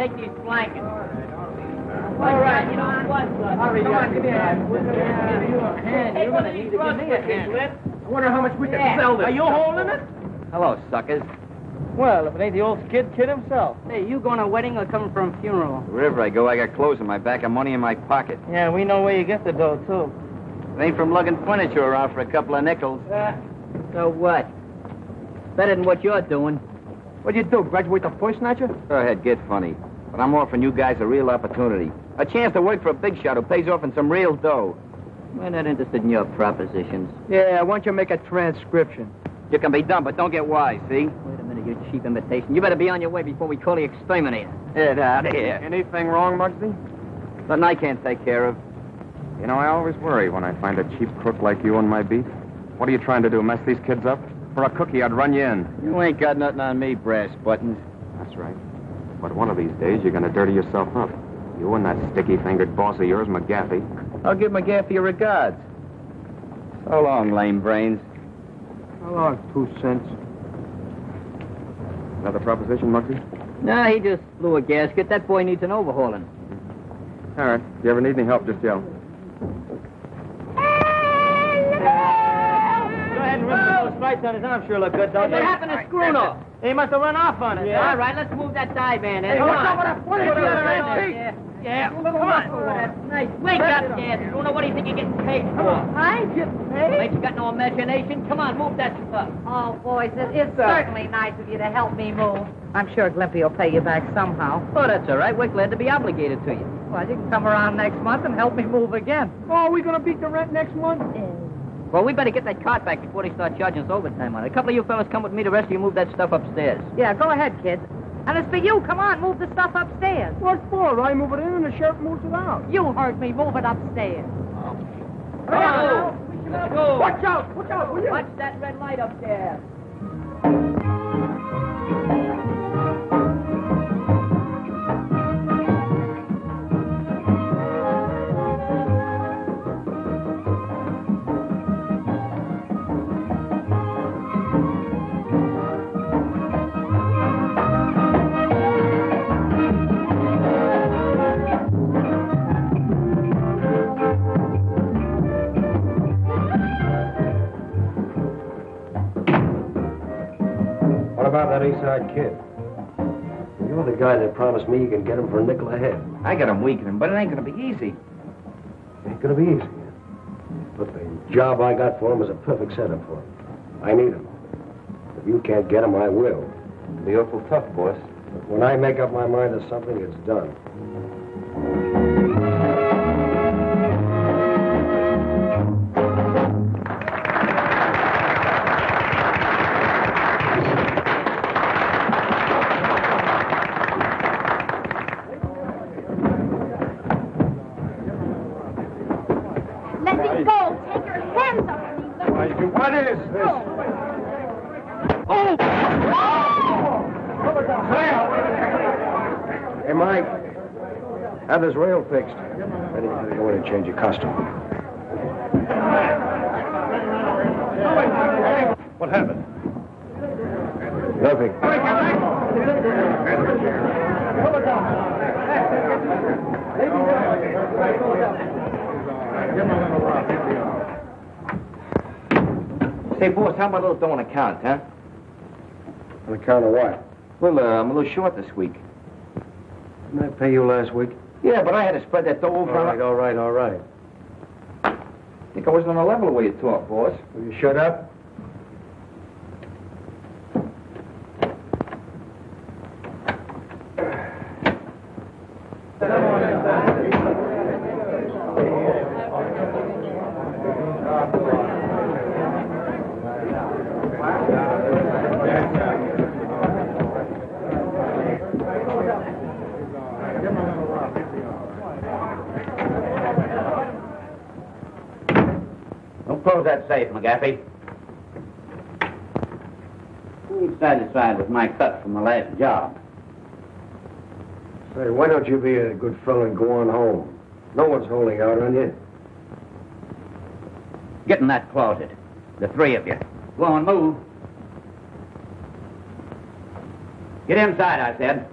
take these blankets. All right, you know what? Hurry up. Give me a hand. You're going to need to give me a hand. I wonder how much we can sell this. Are you holding it? Hello, suckers. Well, if it ain't the old kid himself. Hey, you going to a wedding or coming from a funeral? Wherever I go, I got clothes in my back and money in my pocket. Yeah, we know where you get the dough, too. It ain't from lugging furniture around for a couple of nickels. So what? Better than what you're doing. What'd you do, graduate the voice snatcher? Go ahead, get funny. But I'm offering you guys a real opportunity. A chance to work for a big shot who pays off in some real dough. We're not interested in your propositions. Yeah, why don't you make a transcription? You can be dumb, but don't get wise, see? Wait a minute, you cheap imitation. You better be on your way before we call the exterminator. Get out of here. Anything wrong, Muggsy? Nothing I can't take care of. You know, I always worry when I find a cheap crook like you on my beat. What are you trying to do, mess these kids up? For a cookie, I'd run you in. You ain't got nothing on me, brass buttons. That's right. But one of these days, you're going to dirty yourself up. You and that sticky-fingered boss of yours, McGaffey. I'll give McGaffey your regards. So long, lame brains. How long? 2 cents. Another proposition, Muggsy? No, he just blew a gasket. That boy needs an overhauling. All right. If you ever need any help, just yell. Go ahead and rip those stripes on his arm. Sure look good, don't What happened to Screwno? He must have run off on it. All right, let's move that divan in. Hey, Come watch on. out for that funny Put it other right antique. there. Yeah, come on. Oh, that's nice. Wake up, Dad. Screwno, what do you think you're getting paid for? I just paid? Ain't you got no imagination? Come on, move that stuff. Oh, boys, it's certainly nice of you to help me move. I'm sure Glimpy will pay you back somehow. Oh, that's all right. We're glad to be obligated to you. Well, you can come around next month and help me move again. Oh, are we going to beat the rent next month? Well, we better get that cart back before they start charging us overtime on it. A couple of you fellas come with me. The rest of you move that stuff upstairs. Yeah, go ahead, kids. And it's for you. Come on, move the stuff upstairs. What for? I move it in and the sheriff moves it out. You heard me. Move it upstairs. Come on. Let's go. Watch out, will you? Watch that red light up there. What about that Eastside kid? You're the guy that promised me you can get him for a nickel a head. I got him weakening, but it ain't going to be easy. Ain't gonna be easy. But the job I got for him is a perfect setup for him. I need him. If you can't get him, I will. It'll be awful tough, boss. But when I make up my mind to something, it's done. Let me go. Take your hands off me. What is this? Oh! Hey, Mike. Have this rail fixed. Ready to go in and change your costume. What happened? Nothing. Say, boss, how about a little dough on account, huh? On account of what? Well, I'm a little short this week. Didn't I pay you last week? Yeah, but I had to spread that dough over. All right. I think I wasn't on the level the way you talk, boss. Will you shut up? Don't close that safe, McGaffey. You ain't satisfied with my cut from the last job. Say, why don't you be a good fellow and go on home? No one's holding out on you. Get in that closet. The three of you. Go on, move. Get inside, I said.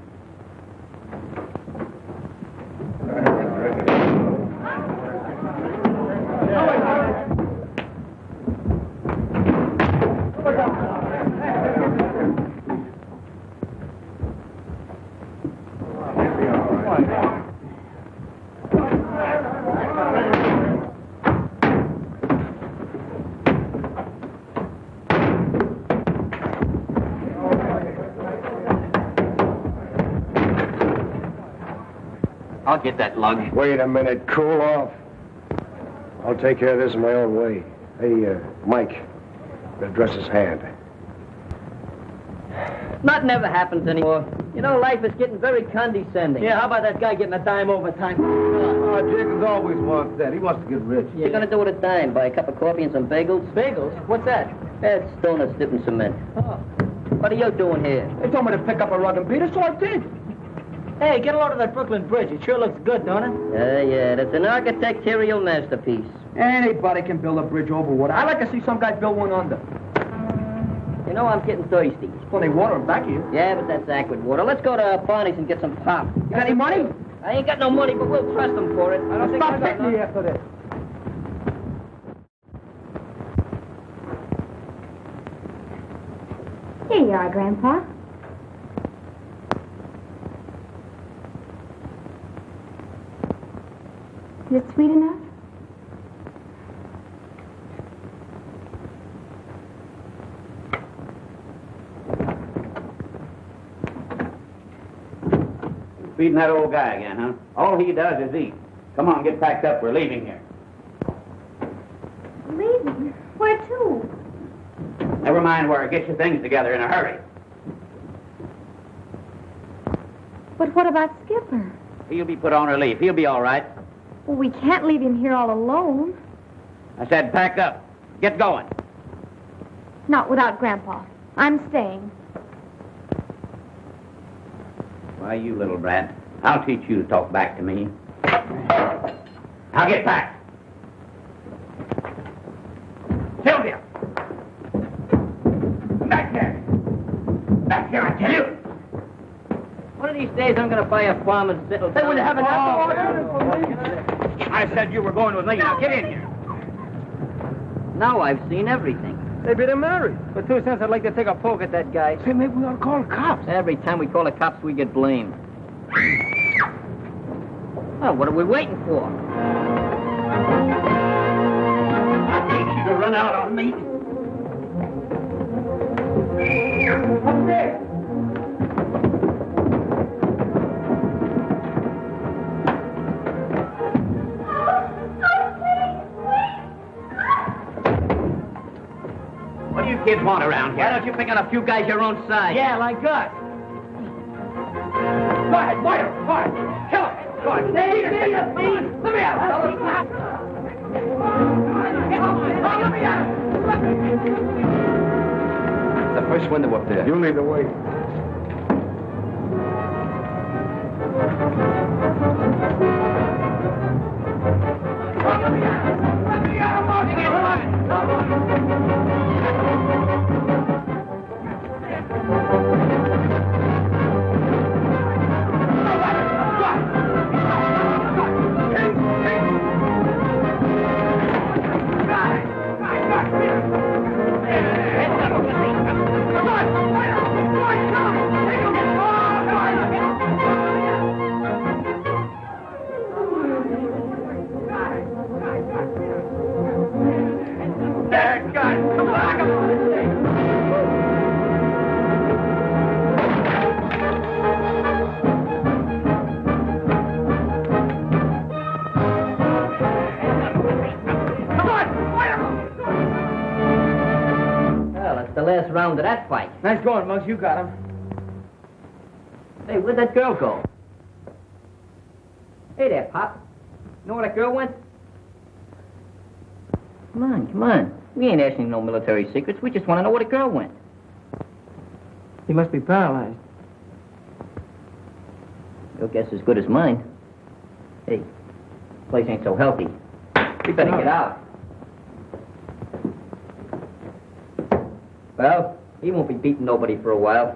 I'll get that lug. Wait a minute. Cool off. I'll take care of this in my own way. Hey, Mike, address his hand. Nothing ever happens anymore. You know, life is getting very condescending. Yeah, how about that guy getting a dime overtime? Oh, Jacobs always wants that. He wants to get rich. What you gonna do with a dime? Buy a cup of coffee and some bagels? Bagels? What's that? That's donuts dipped in cement. Oh. What are you doing here? They told me to pick up a rug and beat it, so I did. Hey, get a load of that Brooklyn Bridge. It sure looks good, don't it? Yeah, that's an architectural masterpiece. Anybody can build a bridge over water. I'd like to see some guy build one under. You know, I'm getting thirsty. There's plenty of water back here. Yeah, but that's aqua water. Let's go to Barney's and get some pop. You got any money? I ain't got no money, but we'll trust them for it. I don't think Stop hitting me after this. Here you are, Grandpa. Is it sweet enough? Feeding that old guy again, huh? All he does is eat. Come on, get packed up. We're leaving here. Leaving? Where to? Never mind where. Get your things together in a hurry. But what about Skipper? He'll be put on relief. He'll be all right. Well, we can't leave him here all alone. I said pack up. Get going. Not without Grandpa. I'm staying. Why, you little brat. I'll teach you to talk back to me. Now get back. Sylvia! Back there! Back here, I tell you! One of these days, I'm gonna buy a farm and settle down. Hey, will you have an apple? I said you were going with me. Now get in here. Now I've seen everything. Maybe they're married. For 2 cents, I'd like to take a poke at that guy. Say, maybe we ought to call the cops. Every time we call the cops, we get blamed. Well, what are we waiting for? I hate you to run out on me. Up there. What do you kids want around here? Why don't you pick on a few guys your own size? Yeah, like us. Go ahead, fire, fire. Kill him. Go on. Let me out. Let me out. The first window up there. You lead the way. Last round of that fight. Nice going, Muggs. You got him. Hey, where'd that girl go? Hey there, Pop. Know where that girl went? Come on, come on. We ain't asking no military secrets. We just want to know where the girl went. He must be paralyzed. Your guess is as good as mine. Hey, this place ain't so healthy. We better get out. Well, he won't be beating nobody for a while.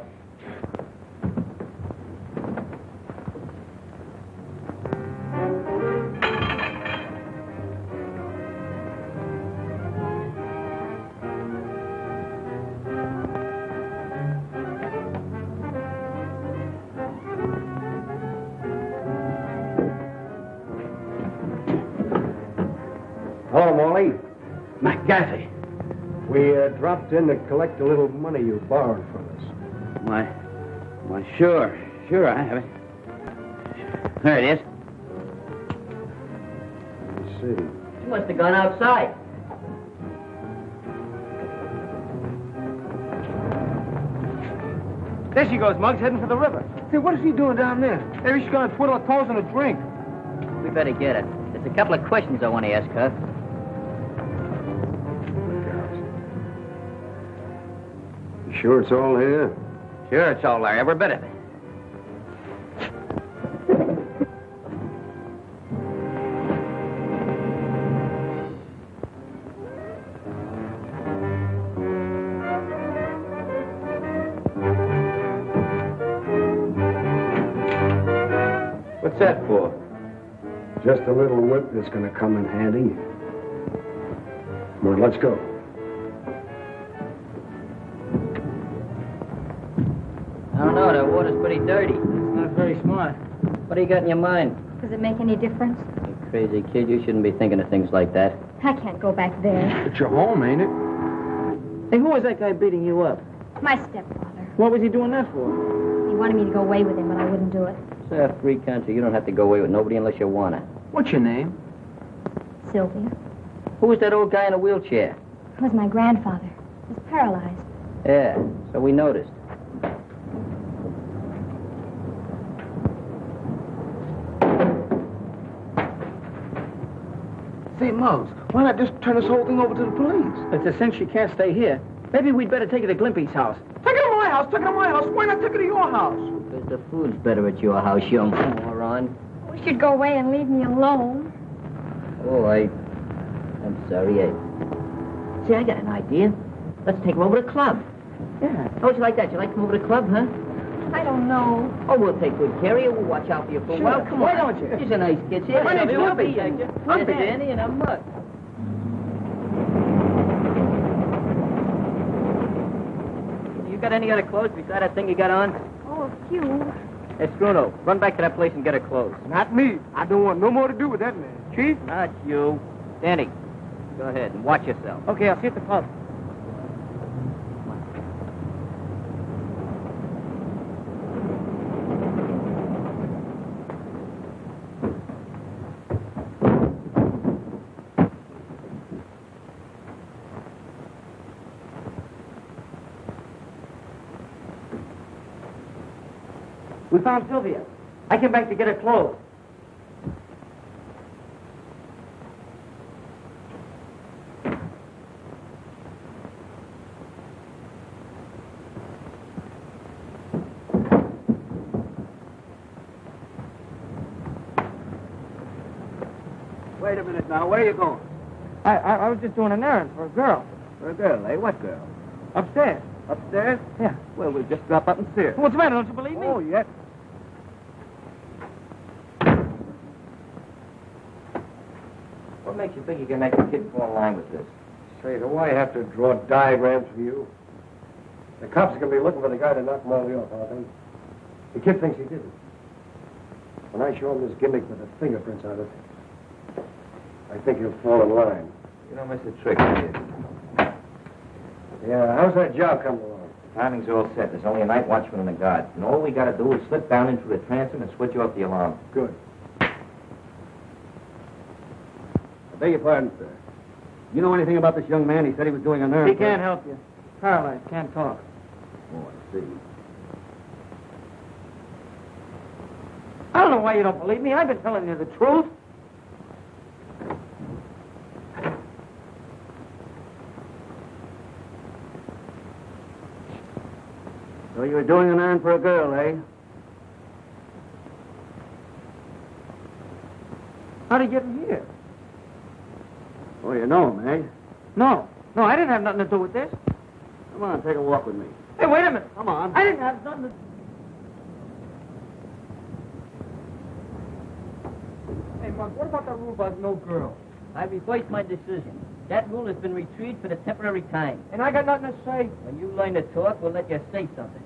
Hello, Molly. McGaffey. We dropped in to collect a little money you borrowed from us. Why, sure I have it. There it is. see. She must have gone outside. There she goes, Muggs, heading for the river. Hey, what is she doing down there? Maybe she's gonna twiddle her toes in a drink. We better get her. There's a couple of questions I want to ask her. You sure it's all here? Sure, it's all there, every bit of it. What's that for? Just a little whip that's going to come in handy. Come on, let's go. I don't know, that water's pretty dirty. It's not very smart. What do you got in your mind? Does it make any difference? You crazy kid, you shouldn't be thinking of things like that. I can't go back there. It's your home, ain't it? Hey, who was that guy beating you up? My stepfather. What was he doing that for? He wanted me to go away with him, but I wouldn't do it. It's a free country. You don't have to go away with nobody unless you want to. What's your name? Sylvia. Who was that old guy in a wheelchair? It was my grandfather. He was paralyzed. Yeah, so we noticed. Say, Muggs, why not just turn this whole thing over to the police? It's a cinch she can't stay here. Maybe we'd better take her to Glimpy's house. Take her to my house! Take her to my house! Why not take her to your house? Because the food's better at your house, young moron. We should go away and leave me alone. Oh, I'm sorry. See, I got an idea. Let's take her over to the club. Yeah. How'd you like that? You like to come over to the club, huh? I don't know. Oh, we'll take good care of you. We'll watch out for you for a Sure. while. Come Why on. don't you? She's a nice kid. See, My name's Humphrey. Humphrey, Danny, and I'm Mutt. You got any other clothes besides that thing you got on? Oh, a few. Hey, Struno, run back to that place and get her clothes. Not me. I don't want no more to do with that man. Chief? Not you. Danny, go ahead and watch yourself. Okay, I'll see you at the club. We found Sylvia. I came back to get her clothes. Wait a minute now. Where are you going? I was just doing an errand for a girl. For a girl, eh? What girl? Upstairs. Upstairs? Yeah. Well, we'll just drop up and see her. What's the matter? Don't you believe me? Oh, yes. What makes you think you can make a kid fall in line with this? Say, do I have to draw diagrams for you? The cops are going to be looking for the guy to knock Molly off, aren't they? The kid thinks he did it. When I show him this gimmick with the fingerprints on it, I think he'll fall in line. You don't miss a trick, do you? Yeah, how's that job coming along? Timing's all set. There's only a night watchman and a guard. And all we got to do is slip down into the transom and switch off the alarm. Good. I beg your pardon, sir. You know anything about this young man? He said he was doing an errand. He can't help you. Paralyzed, can't talk. Oh, I see. I don't know why you don't believe me. I've been telling you the truth. So you were doing an errand for a girl, eh? How did you get in here? Oh, you know him, eh? No, I didn't have nothing to do with this. Come on, take a walk with me. Hey, wait a minute. Come on. I didn't have nothing to... Hey, Mark, what about the rule about no girl? I reversed my decision. That rule has been retrieved for the temporary time. And I got nothing to say. When you learn to talk, we'll let you say something.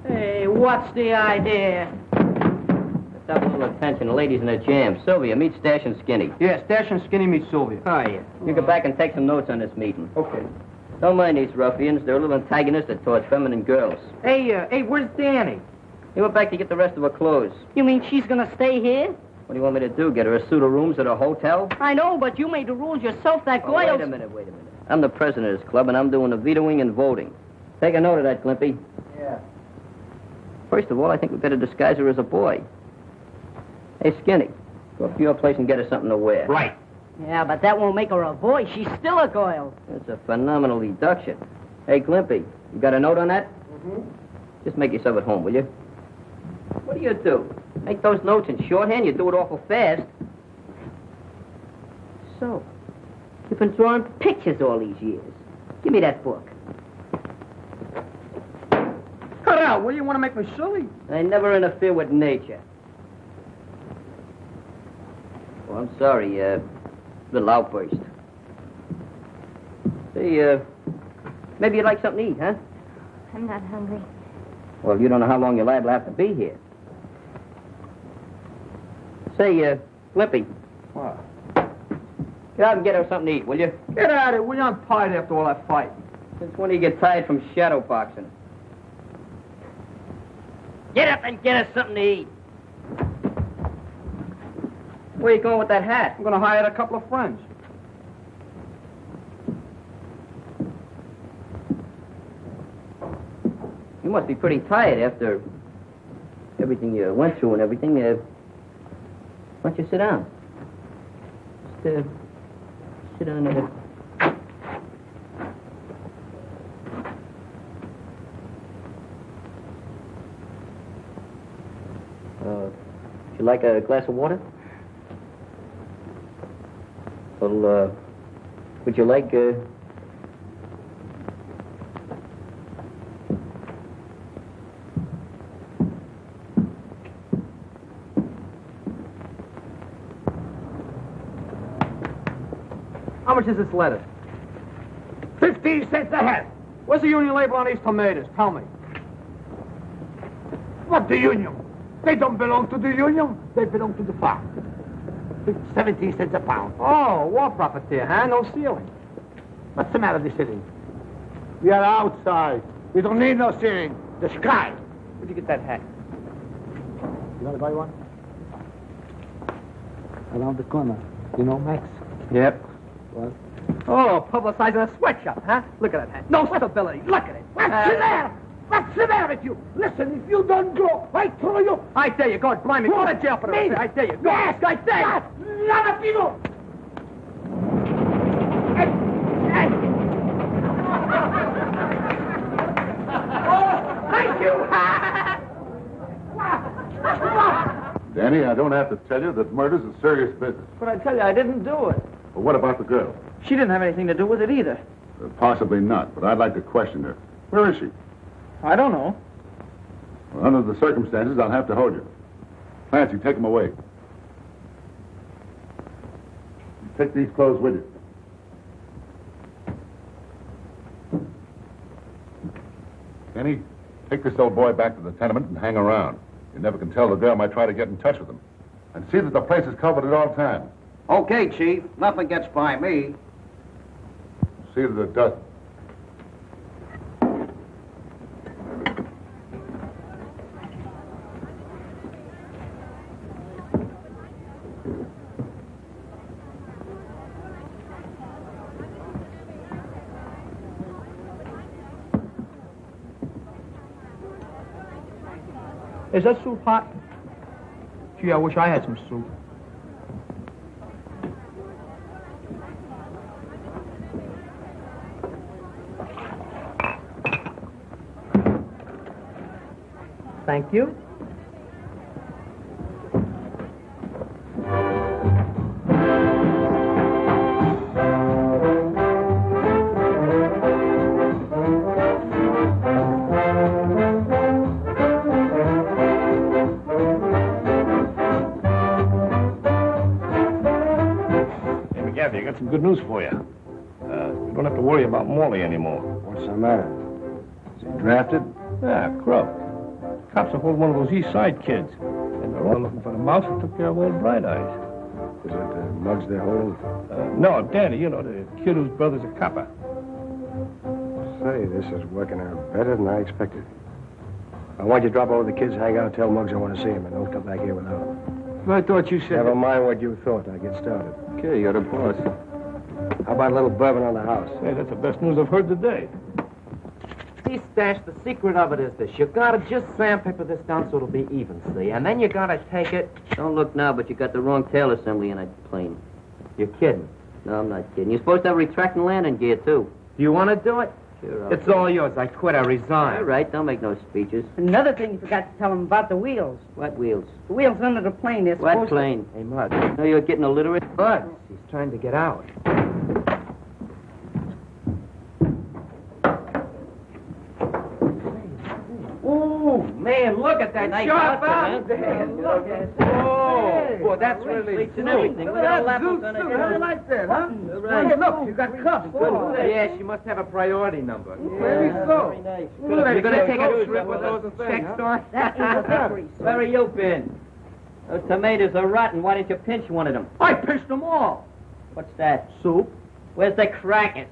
Hey, what's the idea? The have a little attention. The ladies in the jam. Sylvia, meet Stash and Skinny. Yeah, Stash and Skinny meet Sylvia. Oh, yeah. You go back and take some notes on this meeting. Okay. Don't mind these ruffians. They're a little antagonistic towards feminine girls. Hey, where's Danny? He went back to get the rest of her clothes. You mean she's gonna stay here? What do you want me to do? Get her a suit of rooms at a hotel? I know, but you made the rules yourself. That Oh, Goyle's... wait a minute. I'm the president of this club, and I'm doing the vetoing and voting. Take a note of that, Glimpy. Yeah. First of all, I think we better disguise her as a boy. Hey, Skinny, go up to your place and get her something to wear. Right. Yeah, but that won't make her a boy. She's still a Goyle. That's a phenomenal deduction. Hey, Glimpy, you got a note on that? Mm-hmm. Just make yourself at home, will you? What do? Make those notes in shorthand? You do it awful fast. So, you've been drawing pictures all these years. Give me that book. Cut out. What do you want to make me silly? I never interfere with nature. Oh, I'm sorry, little outburst. Say, maybe you'd like something to eat, huh? I'm not hungry. Well, you don't know how long you're liable to have to be here. Say, Glimpy. What? Get out and get her something to eat, will you? Get out of it. We're not tired after all that fight. Since when do you get tired from shadow boxing? Get up and get us something to eat. Where you going with that hat? I'm going to hire a couple of friends. You must be pretty tired after everything you went through and everything. Why don't you sit down? Just, sit down there. Would you like a glass of water? Well, would you like, How much is this lettuce? 15 cents a head. Where's the union label on these tomatoes? Tell me. What the union? They don't belong to the union. They belong to the farm. 17 cents a pound. Oh, war profiteer, huh? No ceiling. What's the matter with the ceiling? We are outside. We don't need no ceiling. The sky. Where'd you get that hat? You want to buy one? Around the corner. You know Max? Yep. What? Oh, publicizing a sweatshop, huh? Look at that hat. No stability. Look at it. What's the matter? What's the matter with you? Listen, if you don't go, I throw you. I dare you. God blimey. Go to jail for this. I dare you. Go. Yes, I dare you. None of you. Thank you. Danny, I don't have to tell you that murder's a serious business. But I tell you, I didn't do it. But what about the girl? She didn't have anything to do with it either. Possibly not, but I'd like to question her. Where is she? I don't know. Well, under the circumstances, I'll have to hold you. Clancy, take him away. Take these clothes with you. Kenny, take this old boy back to the tenement and hang around. You never can tell, the girl might try to get in touch with him. And see that the place is covered at all times. Okay, Chief. Nothing gets by me. See that it doesn't. Is that soup hot? Gee, I wish I had some soup. Thank you. I got some good news for you. You don't have to worry about Morley anymore. What's the matter? Is he drafted? Yeah, Crub. Cops are holding one of those East Side kids. And They're all looking for the mouse who took care of old Bright Eyes. Is it Muggs they hold? No, Danny, you know, the kid whose brother's a copper. Say, this is working out better than I expected. I want you to drop over the kids' hangout, tell Muggs I want to see him, and don't come back here without him. I thought you said... Never mind what you thought. I get started. Okay, you're the boss. How about a little bourbon on the house? Hey, that's the best news I've heard today. See, Stash, the secret of it is this. You gotta just sandpaper this down so it'll be even, see? And then you gotta take it... Don't look now, but you got the wrong tail assembly in that plane. You're kidding. No, I'm not kidding. You're supposed to have retracting landing gear, too. Do you want to do it? Sure, It's all yours. I quit. I resign. All right, don't make no speeches. Another thing you forgot to tell him about the wheels. What wheels? The wheels under the plane, they're What supposed plane? Hey, Muggs. No, you're getting illiterate? Muggs. He's trying to get out. Ooh, man, look at that Nice sharp outfit, out huh? there. Look at it. Oh, boy, that's really Seats and everything. Look We got at that levels zoot on it. suit. How do you like that, huh? Right. Hey, look, you got cuffs. Yeah, she must have a priority number. Maybe so. Very nice. You're going to take a trip with those check stores? That is a victory. Where have you been? Those tomatoes are rotten. Why didn't you pinch one of them? I pinched them all. What's that? Soup? Where's the crackers?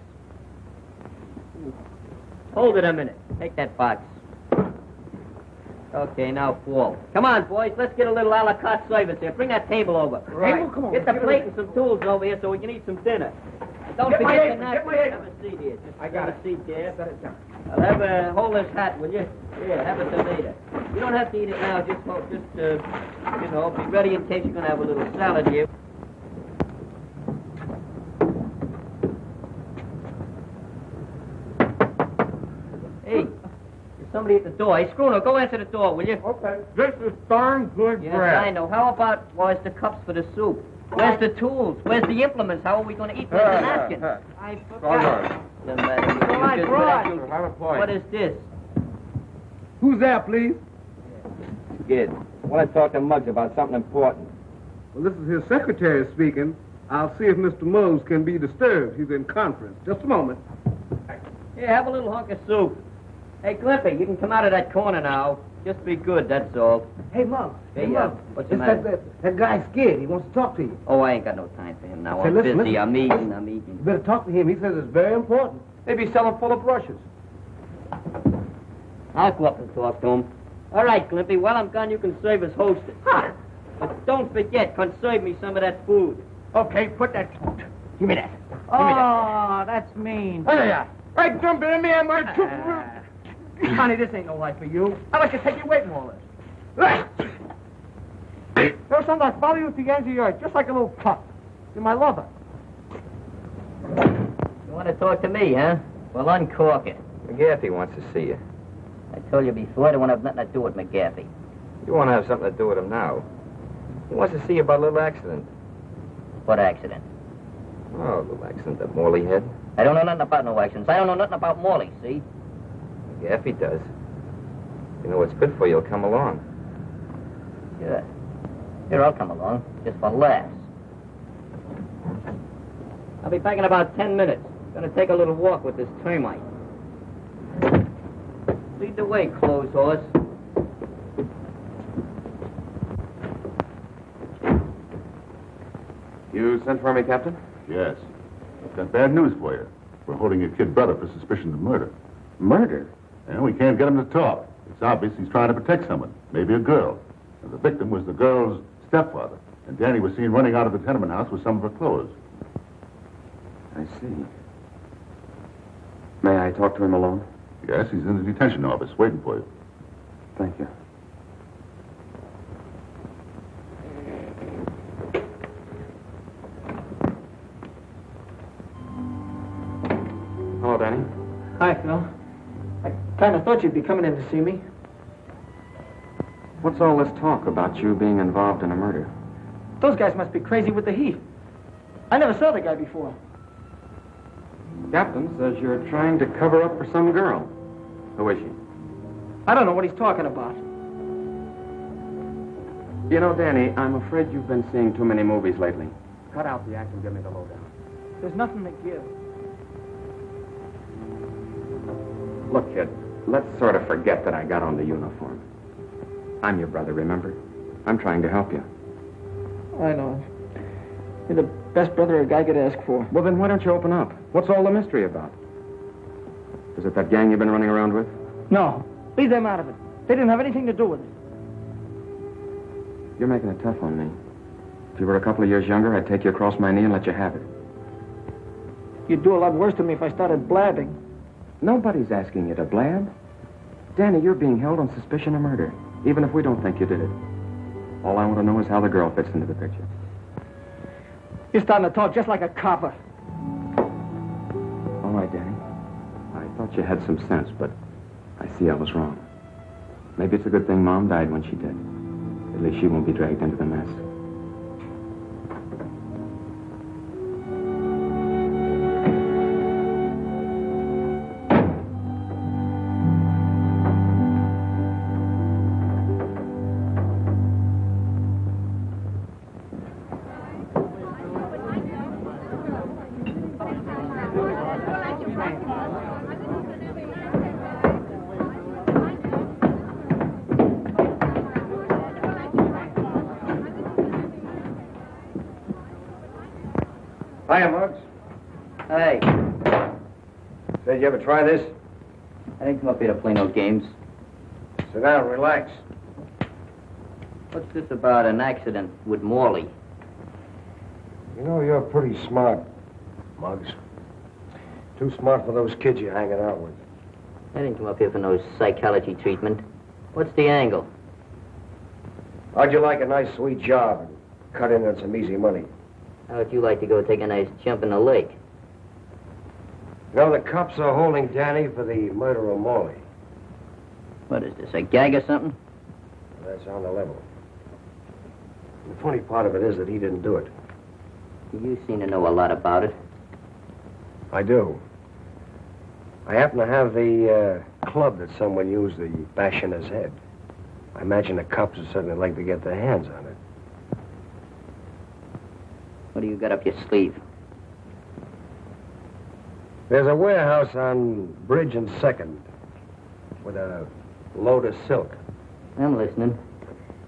Hold it a minute. Take that box. Okay, now fall. Come on, boys. Let's get a little a la carte service here. Bring that table over. Right. Table? Come on. Get the plate and some tools over here so we can eat some dinner. And don't Get my forget apron, to get my have apron. a seat here. Just I got have it. a seat there. Set it down. I'll have hold this hat, will you? Here, have a tomato. You don't have to eat it now. Just you know, be ready in case you're going to have a little salad here. Hey, there's somebody at the door. Hey, Schooner, go answer the door, will you? Okay. This is darn good Yes, bread. I know. How about where's the cups for the soup? Where's the tools? Where's the implements? How are we going to eat? Where's the napkin? I Bogart. Doesn't matter. So I Just brought. let you- Have a point. What is this? Who's there, please? Kid, I want to talk to Muggs about something important. Well, this is his secretary speaking. I'll see if Mr. Mose can be disturbed. He's in conference. Just a moment. Here, have a little hunk of soup. Hey, Glimpy, you can come out of that corner now. Just be good, that's all. Hey, Muggs. Hey, Muggs. What's the It's matter? that guy's scared. He wants to talk to you. Oh, I ain't got no time for him now. Say, I'm listen, busy. listen. I'm eating. You better talk to him. He says it's very important. Maybe he's selling full of brushes. I'll go up and talk to him. All right, Glimpy, while I'm gone, you can serve as hostess. Huh. But don't forget, conserve me some of that food. Okay, put that. Give me that. Oh, that's mean. Hey, there. Hey, dump it in me, my Honey, this ain't no life for you. I'd like to take you away from all this. There's something I follow you to the ends of your earth, just like a little pup. You're my lover. You want to talk to me, huh? Well, uncork it. McGaffey wants to see you. I told you before, I don't want to have nothing to do with McGaffey. You want to have something to do with him now. He wants to see you about a little accident. What accident? Oh, a little accident that Morley had. I don't know nothing about no accidents. I don't know nothing about Morley, see? McGaffey does. You know what's good for you, he'll come along. Sure. Here, I'll come along, just for laughs. I'll be back in about 10 minutes. Gonna take a little walk with this termite. Lead the way, clothes horse. You sent for me, Captain? Yes. I've got bad news for you. We're holding your kid brother for suspicion of murder. Murder? And we can't get him to talk. It's obvious he's trying to protect someone, maybe a girl. And the victim was the girl's stepfather. And Danny was seen running out of the tenement house with some of her clothes. I see. May I talk to him alone? Yes, he's in the detention office waiting for you. Thank you. Hello, Danny. Hi, Phil. I kind of thought you'd be coming in to see me. What's all this talk about you being involved in a murder? Those guys must be crazy with the heat. I never saw the guy before. Captain says you're trying to cover up for some girl. Who is she? I don't know what he's talking about. You know, Danny, I'm afraid you've been seeing too many movies lately. Cut out the act and give me the lowdown. There's nothing to give. Look, kid, let's sort of forget that I got on the uniform. I'm your brother, remember? I'm trying to help you. I know. You're the best brother a guy could ask for. Well, then why don't you open up? What's all the mystery about? Is it that gang you've been running around with? No. Leave them out of it. They didn't have anything to do with it. You're making it tough on me. If you were a couple of years younger, I'd take you across my knee and let you have it. You'd do a lot worse to me if I started blabbing. Nobody's asking you to blab. Danny, you're being held on suspicion of murder, even if we don't think you did it. All I want to know is how the girl fits into the picture. You're starting to talk just like a copper. All right, Danny. I thought you had some sense, but I see I was wrong. Maybe it's a good thing Mom died when she did. At least she won't be dragged into the mess. Hiya, Muggs. Hey, Said you ever try this? I didn't come up here to play no games. Sit down, relax. What's this about an accident with Morley? You know, you're pretty smart, Muggs. Too smart for those kids you're hanging out with. I didn't come up here for no psychology treatment. What's the angle? How'd you like a nice, sweet job and cut in on some easy money? How would you like to go take a nice jump in the lake? You know, the cops are holding Danny for the murder of Morley. What is this, a gag or something? That's on the level. The funny part of it is that he didn't do it. You seem to know a lot about it. I do. I happen to have the club that someone used to bash in his head. I imagine the cops would certainly like to get their hands on it. What do you got up your sleeve? There's a warehouse on Bridge and 2nd with a load of silk. I'm listening.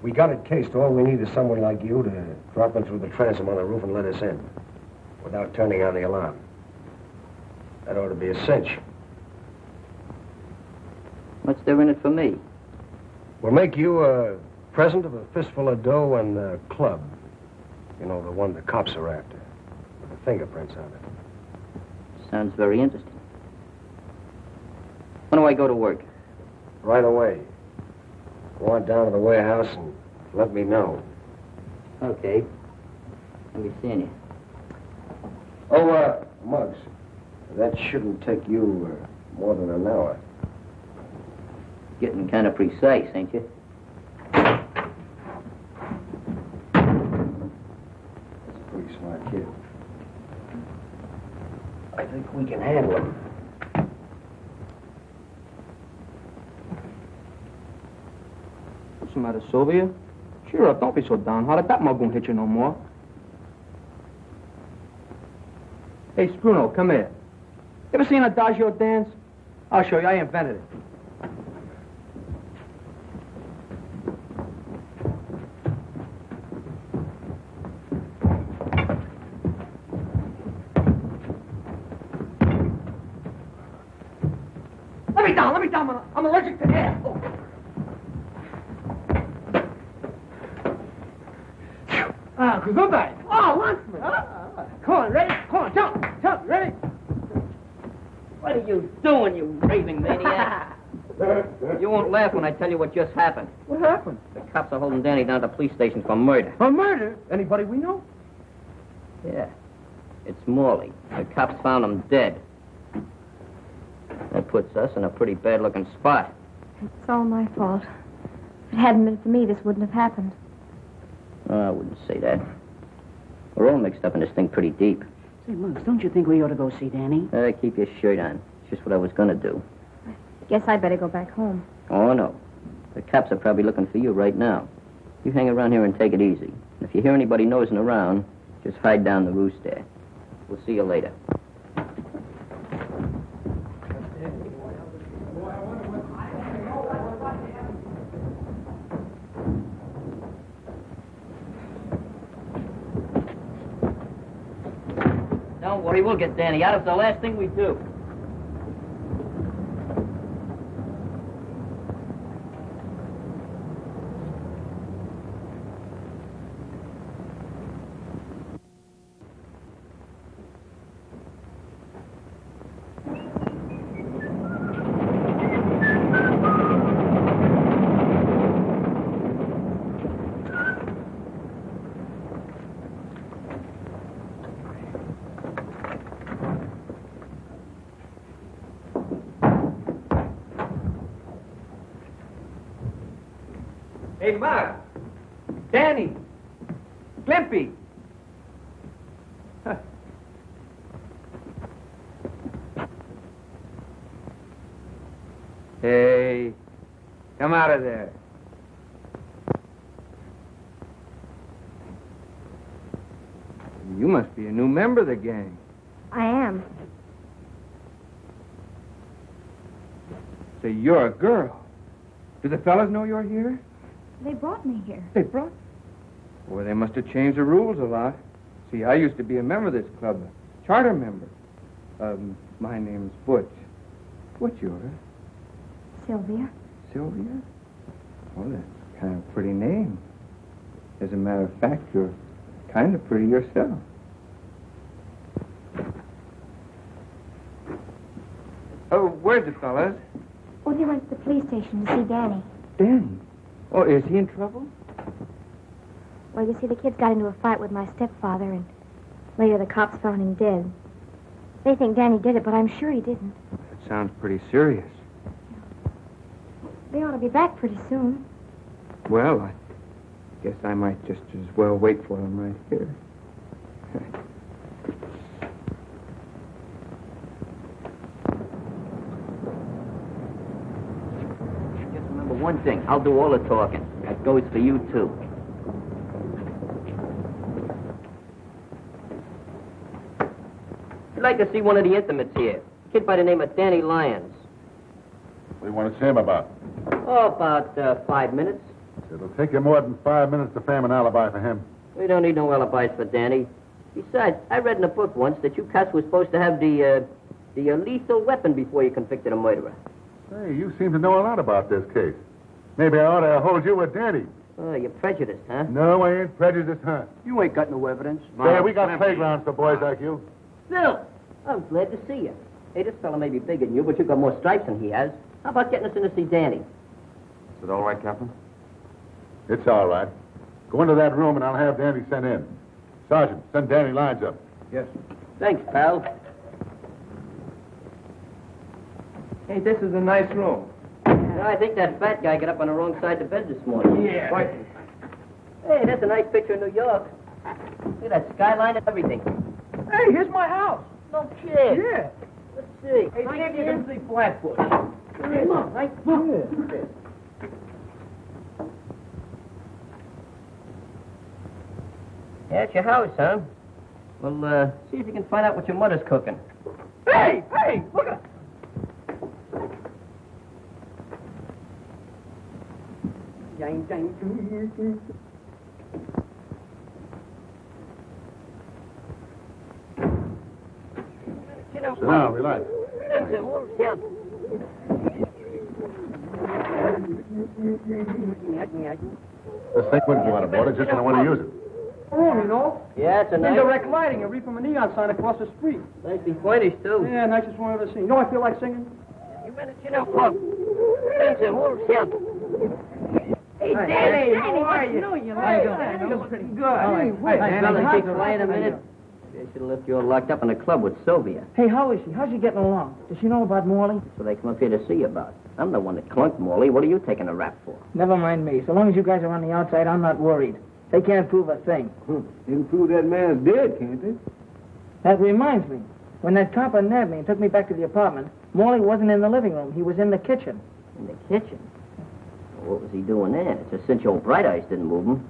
We got it cased. All we need is someone like you to drop in through the transom on the roof and let us in without turning on the alarm. That ought to be a cinch. What's there in it for me? We'll make you a present of a fistful of dough and a club. You know, the one the cops are after, with the fingerprints on it. Sounds very interesting. When do I go to work? Right away. Go on down to the warehouse and let me know. Okay. I'll be seeing you. Oh, Muggs, that shouldn't take you more than an hour. Getting kind of precise, ain't you? That's a pretty smart kid. I think we can handle him. What's the matter, Sylvia? Cheer up, don't be so downhearted. That mug won't hit you no more. Hey, Spruno, come here. You ever seen Adagio dance? I'll show you. I invented it. Let me down. I'm allergic to air. Oh. Gesundheit. Oh, Landsman. Come on, ready? Come on, jump, ready? What are you doing, you raving maniac? You won't laugh when I tell you what just happened. What happened? The cops are holding Danny down at the police station for murder. For murder? Anybody we know? Yeah. It's Morley. The cops found him dead. That puts us in a pretty bad-looking spot. It's all my fault. If it hadn't been for me, this wouldn't have happened. Oh, I wouldn't say that. We're all mixed up in this thing pretty deep. Say, Muggs, don't you think we ought to go see Danny? Keep your shirt on. It's just what I was going to do. Guess I better go back home. Oh, no. The cops are probably looking for you right now. You hang around here and take it easy. And if you hear anybody nosing around, just hide down the roost there. We'll see you later. Morty, we'll get Danny out. It's the last thing we do. Hey, Mark. Danny. Glimpy. Hey, come out of there. You must be a new member of the gang. I am. Say, you're a girl. Do the fellas know you're here? They brought me here. They brought? Well, they must have changed the rules a lot. See, I used to be a member of this club, a charter member. My name's Butch. What's yours? Sylvia. Sylvia? Well, that's kind of a pretty name. As a matter of fact, you're kind of pretty yourself. Oh, where's the fellas? Oh, they went to the police station to see Danny. Danny? Oh, is he in trouble? Well, you see, the kids got into a fight with my stepfather, and later the cops found him dead. They think Danny did it, but I'm sure he didn't. That sounds pretty serious. They ought to be back pretty soon. Well, I guess I might just as well wait for them right here. Just remember one thing. I'll do all the talking. That goes for you, too. I'd like to see one of the intimates here. A kid by the name of Danny Lyons. What do you want to see him about? Oh, about 5 minutes. It'll take you more than 5 minutes to frame an alibi for him. We don't need no alibis for Danny. Besides, I read in a book once that you cats were supposed to have the lethal weapon before you convicted a murderer. Hey, you seem to know a lot about this case. Maybe I ought to hold you with Danny. Oh, you're prejudiced, huh? No, I ain't prejudiced, huh? You ain't got no evidence. Yeah, we got playgrounds for boys like you. Phil, I'm glad to see you. Hey, this fella may be bigger than you, but you've got more stripes than he has. How about getting us in to see Danny? Is it all right, Captain? It's all right. Go into that room and I'll have Danny sent in. Sergeant, send Danny Lyons up. Yes. Thanks, pal. Hey, this is a nice room. I think that fat guy got up on the wrong side of the bed this morning. Yeah. What? Hey, that's a nice picture of New York. Look at that skyline and everything. Hey, here's my house. No kid. Yeah. Let's see. Hey, see if you can see Flatbush. Come on, right? Yeah. Yeah, it's your house, huh? Well, see if you can find out what your mother's cooking. Hey, look at... Sit down, relax. This thing wouldn't go out of order just when I want to use it. You know? Yeah, it's a nice... Indirect lighting, a read from a neon sign across the street. Nicely pointed, too. Yeah, nicest one I've ever seen. You know what I feel like singing? Hey, Danny, how are you? How you doing? Pretty good. Hey, fellas, take quiet a minute. They should have left you all locked up in a club with Sylvia. Hey, how is she? How's she getting along? Does she know about Morley? So they come up here to see you about. I'm the one that clunked Morley. What are you taking a rap for? Never mind me. So long as you guys are on the outside, I'm not worried. They can't prove a thing. They can prove that man's dead, can't they? That reminds me. When that copper nabbed me and took me back to the apartment, Morley wasn't in the living room. He was in the kitchen. In the kitchen? Well, what was he doing there? It's a cinch old Bright Eyes didn't move him.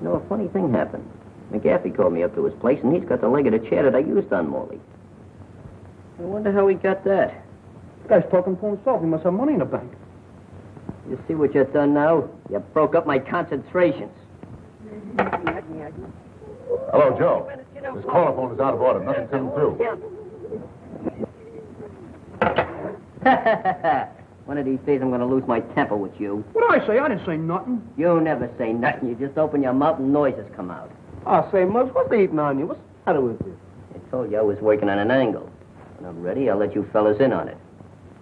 You know, a funny thing happened. McGaffey called me up to his place, and he's got the leg of the chair that I used on Morley. I wonder how he got that. This guy's talking for himself. He must have money in the bank. You see what you've done now? You broke up my concentrations. Hello, Joe. This call is out of order. Nothing's coming through. One of these days I'm going to lose my temper with you. What did I say? I didn't say nothing. You never say nothing. You just open your mouth and noises come out. I say, Muggs, what's they eating on you? What's the matter with you? I told you I was working on an angle. When I'm ready, I'll let you fellas in on it.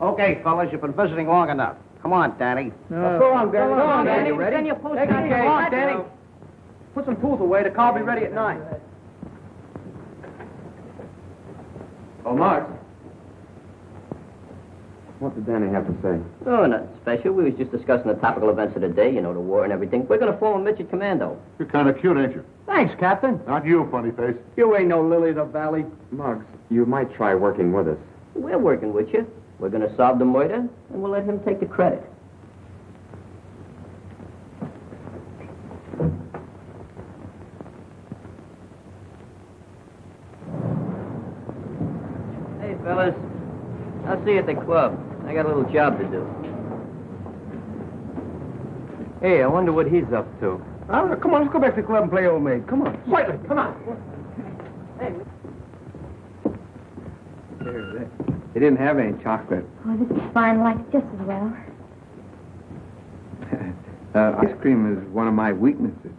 Okay, fellas, you've been visiting long enough. Come on, Danny. Go on, Danny. Go on, Danny. Ready? Send your post Take it out easy. here. Come on, Danny. Put some tools away. The car will be ready at 9. Oh, Mark. What did Danny have to say? Oh, nothing special. We was just discussing the topical events of the day, you know, the war and everything. We're going to form a midget commando. You're kind of cute, ain't you? Thanks, Captain. Not you, funny face. You ain't no lily of the valley. Muggs, you might try working with us. We're working with you. We're going to solve the murder, and we'll let him take the credit. Hey, fellas. I'll see you at the club. I got a little job to do. Hey, I wonder what he's up to. I don't know. Come on, let's go back to the club and play old maid. Come on. Quietly, come on. He didn't have any chocolate. Oh, this is fine. Like just as well. Ice cream is one of my weaknesses.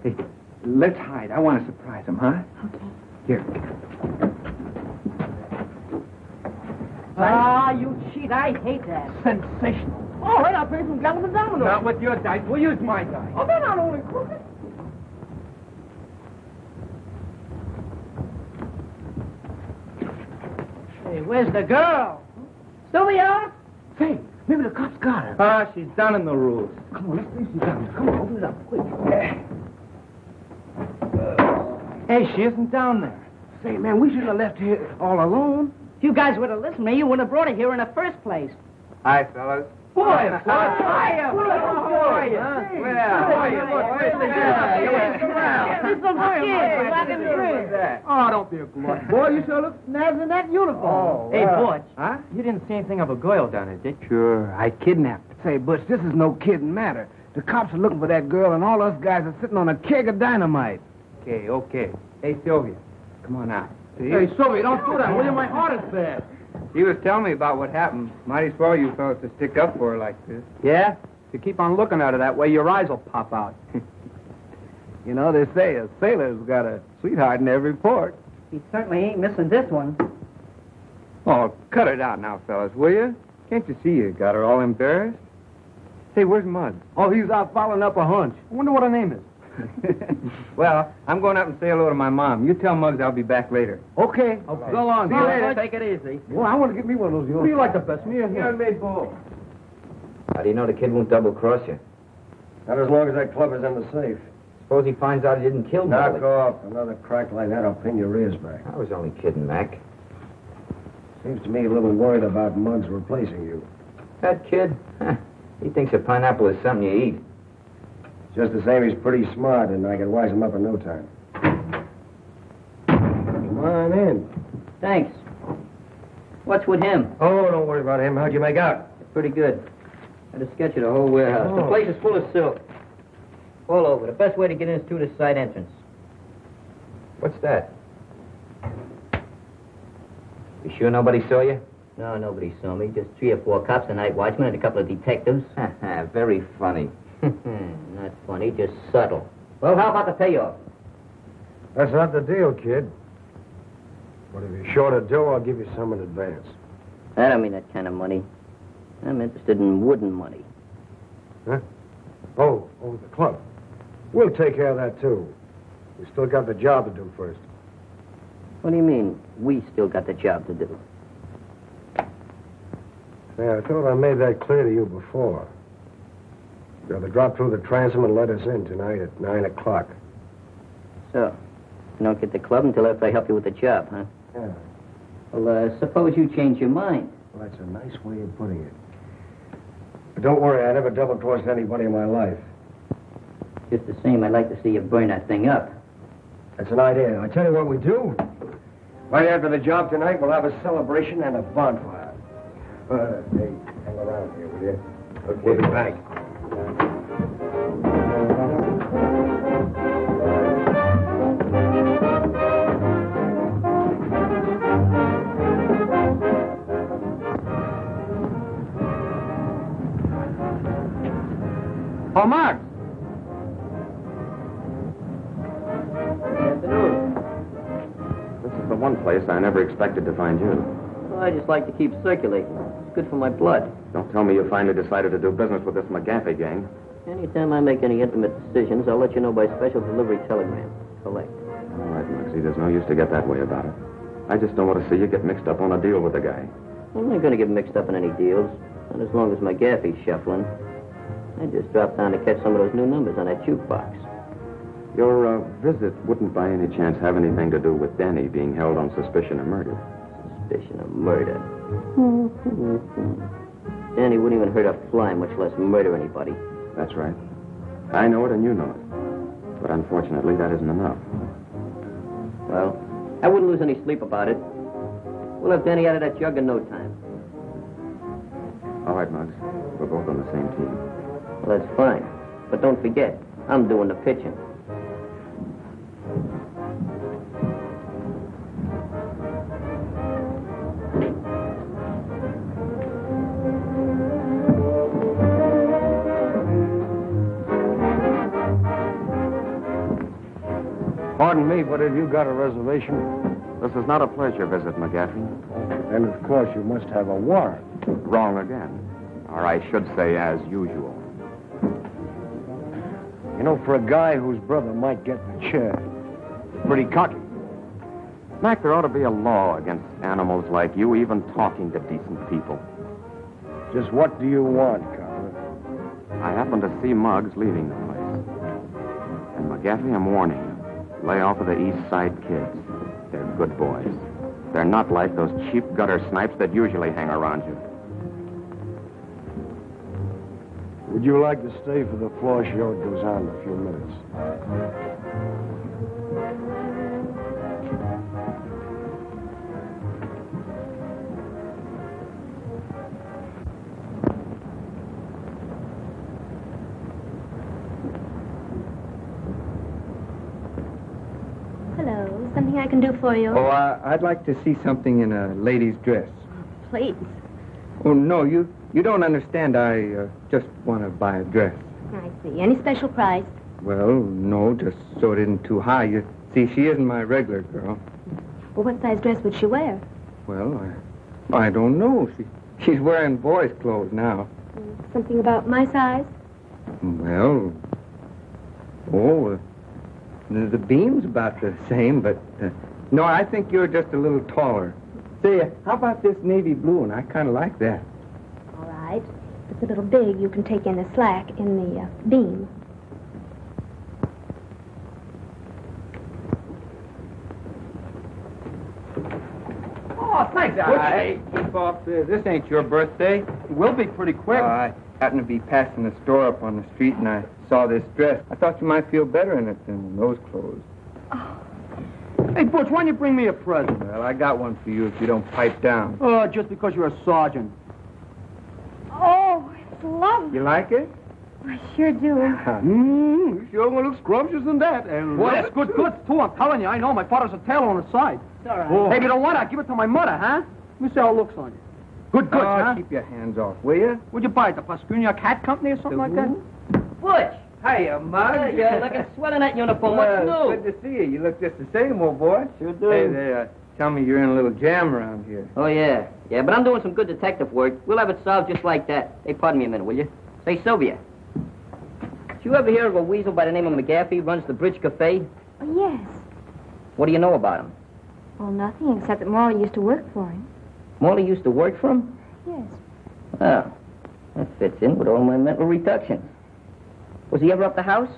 Hey, let's hide. I want to surprise him, huh? Okay. Here. Ah, you cheat. I hate that. Sensational. All right, I'll pay some gallon dominoes. Not with your dice. We'll use my dice. Oh, they're not only crooked. Hey, where's the girl? Sylvia? Say, maybe the cops got her. Ah, she's down in the rules. Come on, let's see if she's down there. Come on, open it up, quick. Hey, she isn't down there. Say, man, we shouldn't have left here all alone. If you guys would have listened to me, you wouldn't have brought her here in the first place. Hi, fellas. Boy, How are you? How are you? Oh, don't be a glutton. Boy, you sure look snazzy in that uniform. Oh, Hey, Butch. Huh? You didn't see anything of a girl down there, did you? Sure, I kidnapped her. Say, Butch, this is no kidding matter. The cops are looking for that girl, and all us guys are sitting on a keg of dynamite. Okay. Hey, Sylvia, come on out. See? Hey, Sylvia, don't do that, will you? My heart is bad. She was telling me about what happened. Mighty swell you fellas to stick up for her like this. Yeah? If you keep on looking at her that way, your eyes will pop out. You know, they say a sailor's got a sweetheart in every port. He certainly ain't missing this one. Oh, cut it out now, fellas, will you? Can't you see you got her all embarrassed? Say, where's Muggs? Oh, he's out following up a hunch. I wonder what her name is. Well, I'm going up and say hello to my mom. You tell Muggs I'll be back later. Okay. So long. See you later. Take it easy. Well, I want to get me one of those. Who do you like the best, me or him? I made both. How do you know the kid won't double-cross you? Not as long as that club is in the safe. Suppose he finds out he didn't kill Knock Molly. off. Another crack like that, I'll pin your ears back. I was only kidding, Mac. Seems to me a little worried about Muggs replacing you. That kid, he thinks a pineapple is something you eat. Just the same, he's pretty smart, and I can wise him up in no time. Come on in. Thanks. What's with him? Oh, don't worry about him. How'd you make out? Pretty good. Had a sketch of the whole warehouse. The place is full of silk. All over. The best way to get in is through the side entrance. What's that? You sure nobody saw you? No, nobody saw me. Just 3 or 4 cops, a night watchman, and a couple of detectives. Very funny. Not funny, just subtle. Well, how about the payoff? That's not the deal, kid. But if you're short of dough, I'll give you some in advance. I don't mean that kind of money. I'm interested in wooden money. Huh? Oh, the club. We'll take care of that, too. We still got the job to do first. What do you mean, we still got the job to do? Yeah, I thought I made that clear to you before. You have to drop through the transom and let us in tonight at 9 o'clock. So, you don't get the club until after I help you with the job, huh? Yeah. Well, suppose you change your mind. Well, that's a nice way of putting it. But don't worry, I never double-crossed anybody in my life. Just the same, I'd like to see you burn that thing up. That's an idea. I tell you what we do. Right after the job tonight, we'll have a celebration and a bonfire. Hey, hang around here, will you? Okay. We'll be back. Oh, Mark! This is the one place I never expected to find you. Well, I just like to keep circulating. It's good for my blood. Don't tell me you finally decided to do business with this McGaffey gang. Anytime I make any intimate decisions, I'll let you know by special delivery telegram. Collect. All right, Mugsy, there's no use to get that way about it. I just don't want to see you get mixed up on a deal with the guy. I'm not going to get mixed up in any deals. Not as long as McGaffey's shuffling. I just dropped down to catch some of those new numbers on that jukebox. Your visit wouldn't by any chance have anything to do with Danny being held on suspicion of murder. Suspicion of murder? Danny wouldn't even hurt a fly, much less murder anybody. That's right. I know it and you know it. But unfortunately, that isn't enough. Well, I wouldn't lose any sleep about it. We'll have Danny out of that jug in no time. All right, Muggs. We're both on the same team. Well, that's fine. But don't forget, I'm doing the pitching. Pardon me, but have you got a reservation? This is not a pleasure visit, McGaffey. And of course you must have a warrant. Wrong again. Or I should say as usual. You know, for a guy whose brother might get the chair, pretty cocky. Mac, there ought to be a law against animals like you even talking to decent people. Just what do you want, Carver? I happened to see Muggs leaving the place. And McGaffey, I'm warning you. Lay off of the East Side kids. They're good boys. They're not like those cheap gutter snipes that usually hang around you. Would you like to stay for the floor show? It goes on in a few minutes. Hello. Something I can do for you? Oh, I'd like to see something in a lady's dress. Please. Oh, no, you don't understand. I just want to buy a dress. I see. Any special price? Well, no, just so it isn't too high. You see, she isn't my regular girl. Well, what size dress would she wear? Well, I don't know. She's wearing boys' clothes now. Something about my size? Well, the beam's about the same, but no, I think you're just a little taller. Say, how about this navy blue one? I kind of like that. All right. If it's a little big, you can take in the slack in the beam. Oh, thanks. Hey, keep off this. This ain't your birthday. It will be pretty quick. I happened to be passing the store up on the street, and I saw this dress. I thought you might feel better in it than those clothes. Oh. Hey, Butch, why don't you bring me a present? Well, I got one for you if you don't pipe down. Oh, just because you're a sergeant. Oh, it's lovely. You like it? I sure do. You sure gonna look scrumptious in that. And boy, that's good goods, too. I'm telling you, I know. My father's a tailor on the side. It's all right. Oh. Hey, if you don't want it, I'll give it to my mother, huh? Let me see how it looks on you. Good goods, huh? Keep your hands off, will you? What'd you buy it, the Pascunia Cat Company or something like that? Butch! Hiya, Mug. You're looking swell in that uniform. What's new? Good to see you. You look just the same, old boy. Sure do. Hey, they tell me you're in a little jam around here. Oh, yeah. Yeah, but I'm doing some good detective work. We'll have it solved just like that. Hey, pardon me a minute, will you? Say, Sylvia. Did you ever hear of a weasel by the name of McGaffey runs the Bridge Cafe? Oh, yes. What do you know about him? Well, nothing, except that Morley used to work for him. Morley used to work for him? Yes. Oh, that fits in with all my mental reductions. Was he ever up the house?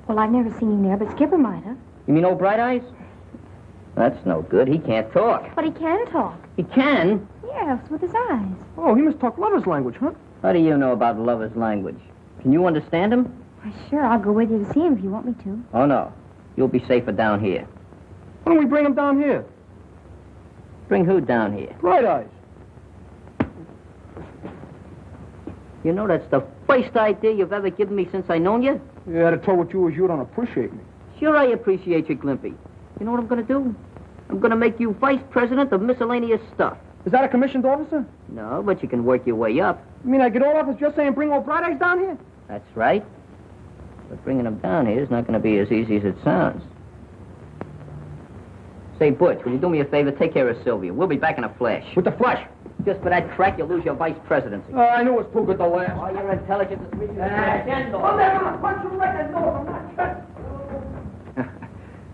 Well, I've never seen him there, but Skipper might have. You mean old Bright Eyes? That's no good. He can't talk. But he can talk. He can? Yes, with his eyes. Oh, he must talk lover's language, huh? How do you know about lover's language? Can you understand him? Why, sure, I'll go with you to see him if you want me to. Oh, no. You'll be safer down here. Why don't we bring him down here? Bring who down here? Bright Eyes. You know that's the first idea you've ever given me since I known you? Yeah, to tell what you is, you don't appreciate me. Sure I appreciate you, Glimpy. You know what I'm going to do? I'm going to make you vice president of miscellaneous stuff. Is that a commissioned officer? No, but you can work your way up. You mean I get all off as just saying bring old Bright Eyes down here? That's right. But bringing him down here is not going to be as easy as it sounds. Say, Butch, will you do me a favor? Take care of Sylvia. We'll be back in a flash. With the flash? Just for that crack, you'll lose your vice presidency. I knew it was too good to last. Oh, you're intelligent as reaching I'll never punch you right in the nose. I'm not shut.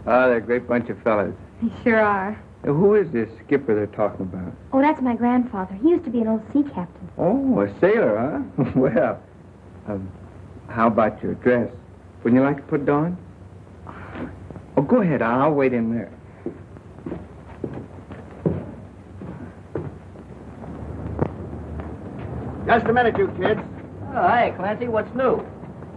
Oh, they're a great bunch of fellas. They sure are. Who is this skipper they're talking about? Oh, that's my grandfather. He used to be an old sea captain. Oh, a sailor, huh? Well, how about your dress? Wouldn't you like to put it on? Oh, go ahead. I'll wait in there. Just a minute, you kids. Oh, hi, Clancy. What's new?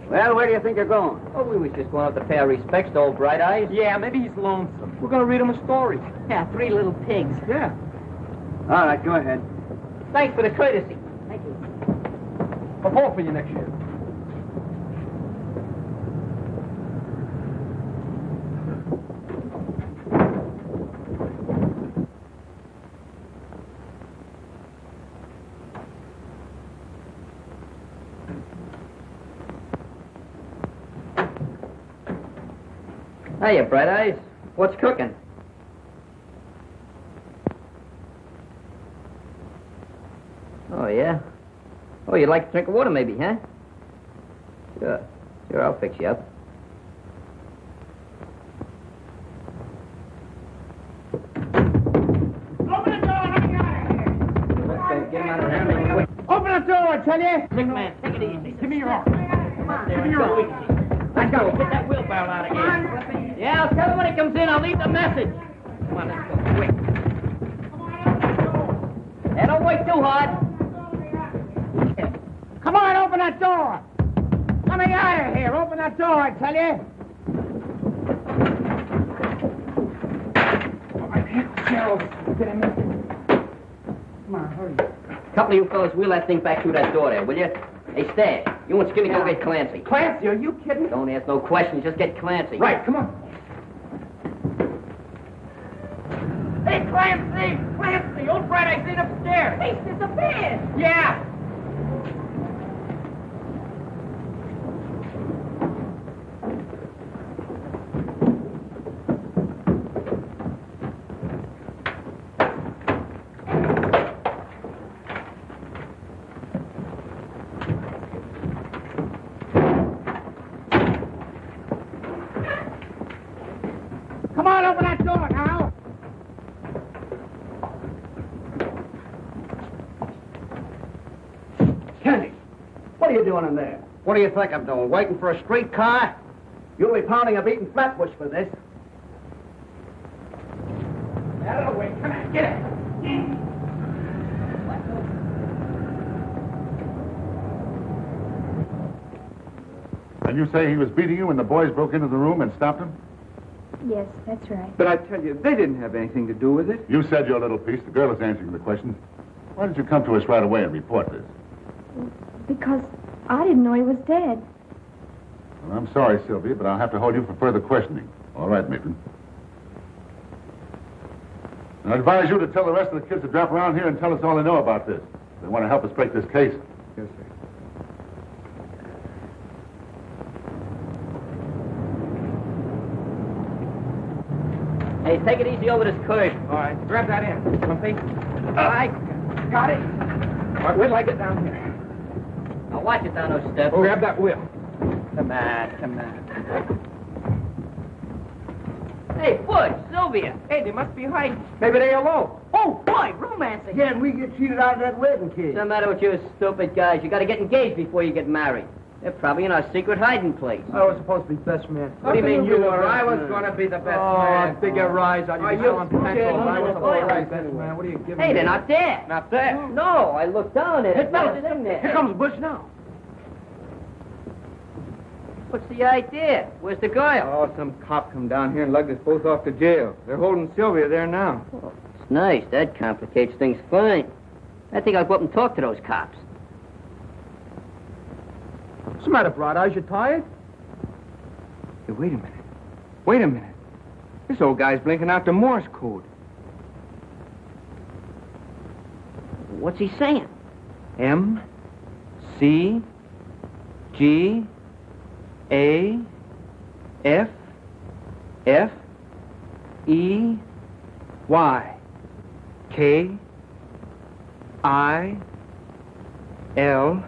Well, where do you think you're going? Oh, we was just going up to pay our respects to old Bright Eyes. Yeah, maybe he's lonesome. We're going to read him a story. Yeah, 3 little pigs. Yeah. All right, go ahead. Thanks for the courtesy. Thank you. I'll vote for you next year. Hiya, Bright Eyes. What's cooking? Oh, yeah? Oh, you'd like a drink of water, maybe, huh? Sure. Sure, I'll fix you up. Open the door, let me out of here. Get him out of here quick. Open the door, I tell you. Big man, take it easy. Give me your arm. Come on, Give me your arm. Let's go. Get that wheelbarrow out of here. Yeah, I'll tell him when he comes in. I'll leave the message. Come on, let's go. Quick. Hey, don't wait too hard. Come on, open that door. Let me out of here. Open that door, I tell you. Get him in. Come on, hurry. Couple of you fellas wheel that thing back through that door there, will you? Hey, Stan, you and Skinny go get Clancy. Clancy, are you kidding? Don't ask no questions, just get Clancy. Right, come on. Hey, Clancy! Clancy! Old Brad, I seen upstairs. He's disappeared. Yeah. Come on, open that door now. Kenny, what are you doing in there? What do you think I'm doing? Waiting for a streetcar? You'll be pounding a beaten flatbush for this. Out of the way. Come on, get it. And you say he was beating you when the boys broke into the room and stopped him? Yes, that's right. But I tell you, they didn't have anything to do with it. You said your little piece. The girl is answering the questions. Why did you come to us right away and report this? Because I didn't know he was dead. Well, I'm sorry, Sylvia, but I'll have to hold you for further questioning. All right, Maitland. I advise you to tell the rest of the kids to drop around here and tell us all they know about this. They want to help us break this case. Yes, sir. Hey, take it easy over this curve. All right, grab that in. Humphrey. All right. Got it. All right, wait till I get down here. Now watch it down those steps. Oh, grab that wheel. Come on, come on. Hey, Butch, Sylvia. Hey, they must be hiding. Maybe they alone. Oh, boy, romancing. Yeah, and we get cheated out of that wedding cake. What's the matter with you stupid guys? You got to get engaged before you get married. They're probably in our secret hiding place. I was supposed to be best man. What do you mean you were? I was going to be the best man. Oh, bigger rise on you. you selling stupid. pencils. I was Oh, supposed to be best man. What are you giving Hey, me? they're not there. Not there. No, I looked down at it. fellas, There's in there. Here comes Bush now. What's the idea? Where's the girl? Oh, some cop come down here and lugged us both off to jail. They're holding Sylvia there now. Oh, Nice. That complicates things fine. I think I'll go up and talk to those cops. What's the matter, Bright Eyes? You tired? Hey, wait a minute. Wait a minute. This old guy's blinking out the Morse code. What's he saying? M, C, G, A, F, F, E, Y, K, I, L,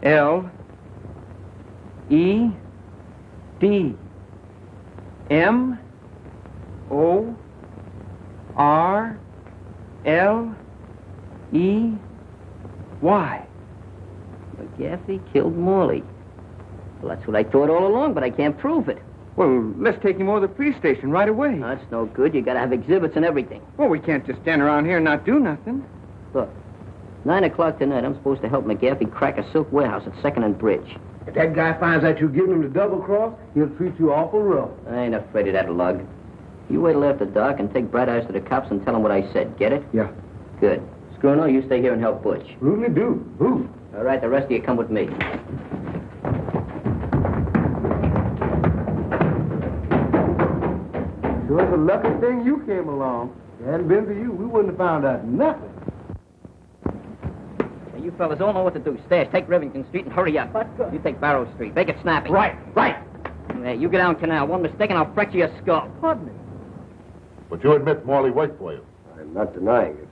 L, E, D, M, O, R, L, E, Y. McGaffey killed Morley. Well, that's what I thought all along, but I can't prove it. Well, let's take him over to the police station right away. That's no good. You gotta have exhibits and everything. Well, we can't just stand around here and not do nothing. Look, 9 o'clock tonight, I'm supposed to help McGaffey crack a silk warehouse at 2nd and Bridge. If that guy finds out you're giving him the double cross, he'll treat you awful rough. I ain't afraid of that lug. You wait till after dark and take Bright Eyes to the cops and tell them what I said. Get it? Yeah. Good. Scruno, you stay here and help Butch. Absolutely do. Who? All right, the rest of you come with me. Sure, it's a lucky thing you came along. If it hadn't been for you, we wouldn't have found out nothing. Hey, you fellas all know what to do. Stash, take Rivington Street and hurry up. You take Barrow Street. Make it snappy. Right. Hey, you get down Canal. One mistake and I'll fracture your skull. Pardon me. But you admit Morley worked for you. I'm not denying it.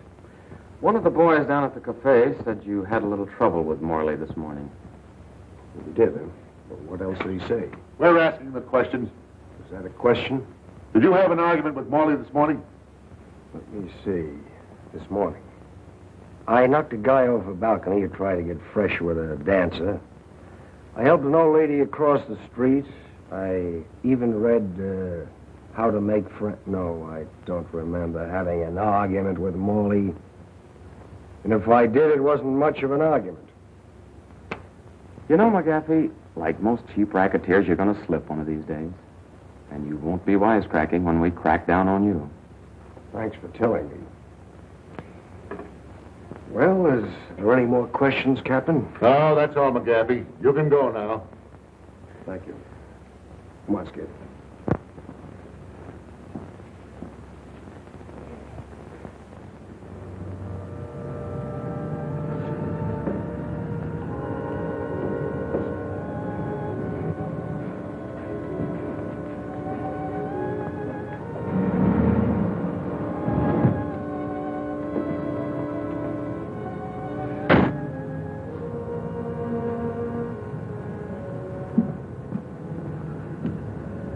One of the boys down at the cafe said you had a little trouble with Morley this morning. He did, huh? Well, what else did he say? We're asking the questions. Is that a question? Did you have an argument with Morley this morning? Let me see. This morning. I knocked a guy off a balcony who tried to get fresh with a dancer. I helped an old lady across the street. I even read How to Make Friends. No, I don't remember having an argument with Morley. And if I did, it wasn't much of an argument. You know, McGaffey, like most cheap racketeers, you're going to slip one of these days. And you won't be wisecracking when we crack down on you. Thanks for telling me. Well, is there any more questions, Captain? No, that's all, McGaffey. You can go now. Thank you. Come on, Skid.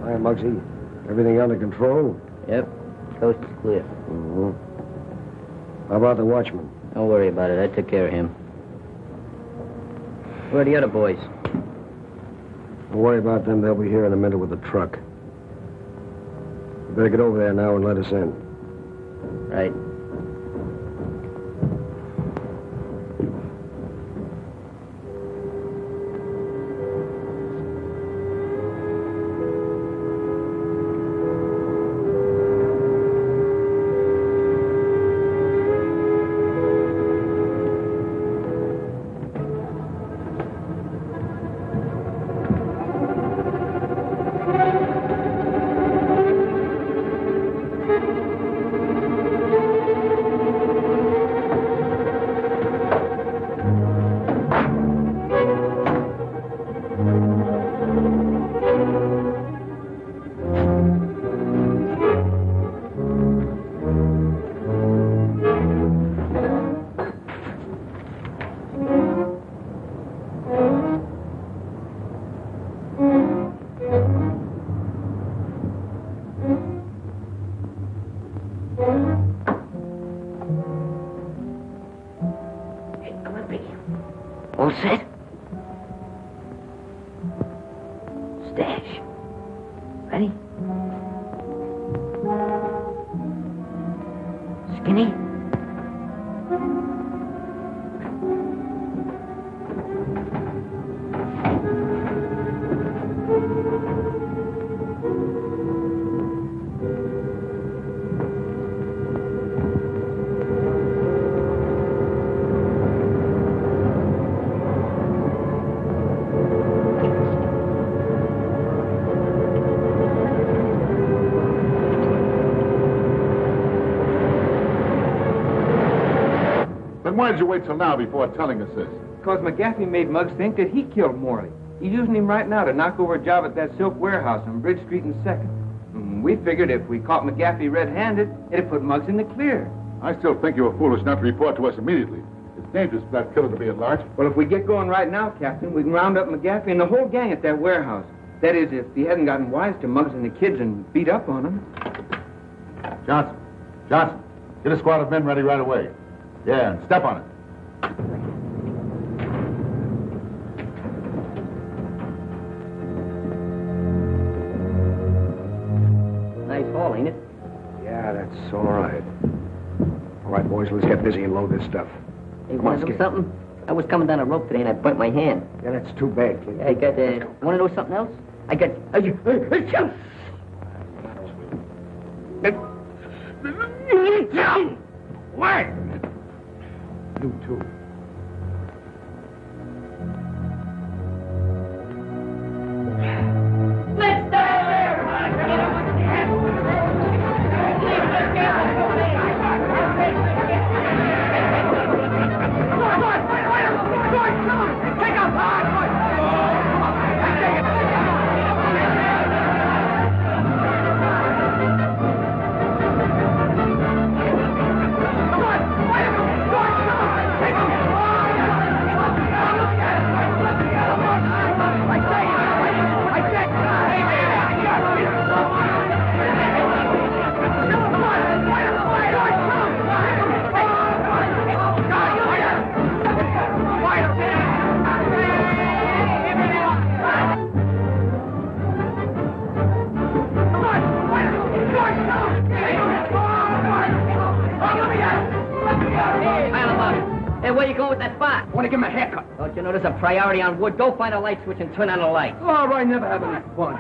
Hi, Muggsy. Everything under control? Yep. Coast is clear. Mm-hmm. How about the watchman? Don't worry about it. I took care of him. Where are the other boys? Don't worry about them. They'll be here in a minute with the truck. You better get over there now and let us in. Right. All set? Stash. Ready? Skinny? Why did you wait till now before telling us this? Because McGaffey made Muggs think that he killed Morley. He's using him right now to knock over a job at that silk warehouse on Bridge Street and 2nd. We figured if we caught McGaffey red-handed, it'd put Muggs in the clear. I still think you were foolish not to report to us immediately. It's dangerous for that killer to be at large. Well, if we get going right now, Captain, we can round up McGaffey and the whole gang at that warehouse. That is, if he hadn't gotten wise to Muggs and the kids and beat up on them. Johnson, get a squad of men ready right away. Yeah, and step on it. Nice haul, ain't it? Yeah, that's all right. All right, boys, let's get busy and load this stuff. Hey, Come want on, to know Skip. something? I was coming down a rope today and I burnt my hand. Yeah, that's too bad, kid. I got, want to know something else? I got, What? You too. Where you going with that spot? I want to give him a haircut. Don't you know there's a priority on wood? Go find a light switch and turn on the light. All right, never have any fun.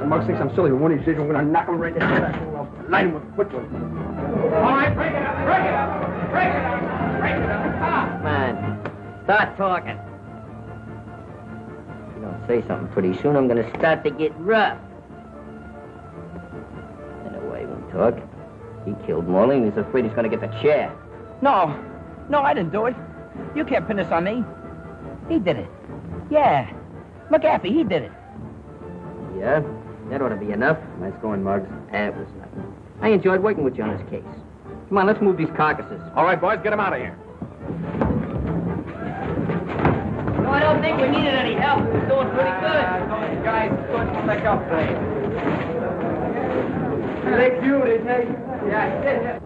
The Muggs thinks I'm silly. When one of these days, I'm going to knock him right in the head. I'll light him with quickly. All right, break it up. Come on. Start talking. If you don't say something pretty soon, I'm going to start to get rough. In a way, he won't talk. He killed Morley and he's afraid he's going to get the chair. No, I didn't do it. You can't pin this on me. He did it. Yeah. McGaffey, he did it. Yeah? That ought to be enough. Nice going, Muggs. That was nothing. I enjoyed working with you on this case. Come on, let's move these carcasses. All right, boys, get him out of here. No, I don't think we needed any help. We're doing pretty good. Those guys couldn't pick up things. They cute, didn't they? Yeah.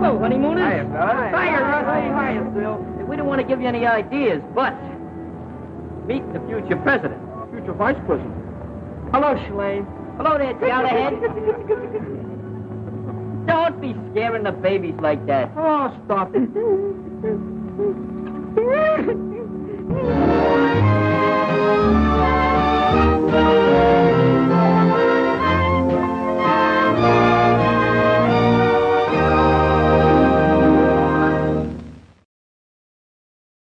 Hello, honeymooners. Hiya, Bud. Hiya, Phil. We don't want to give you any ideas, but meet the future president. Future vice president. Hello, Shalane. Hello there, Galahad. Don't be scaring the babies like that. Oh, stop it.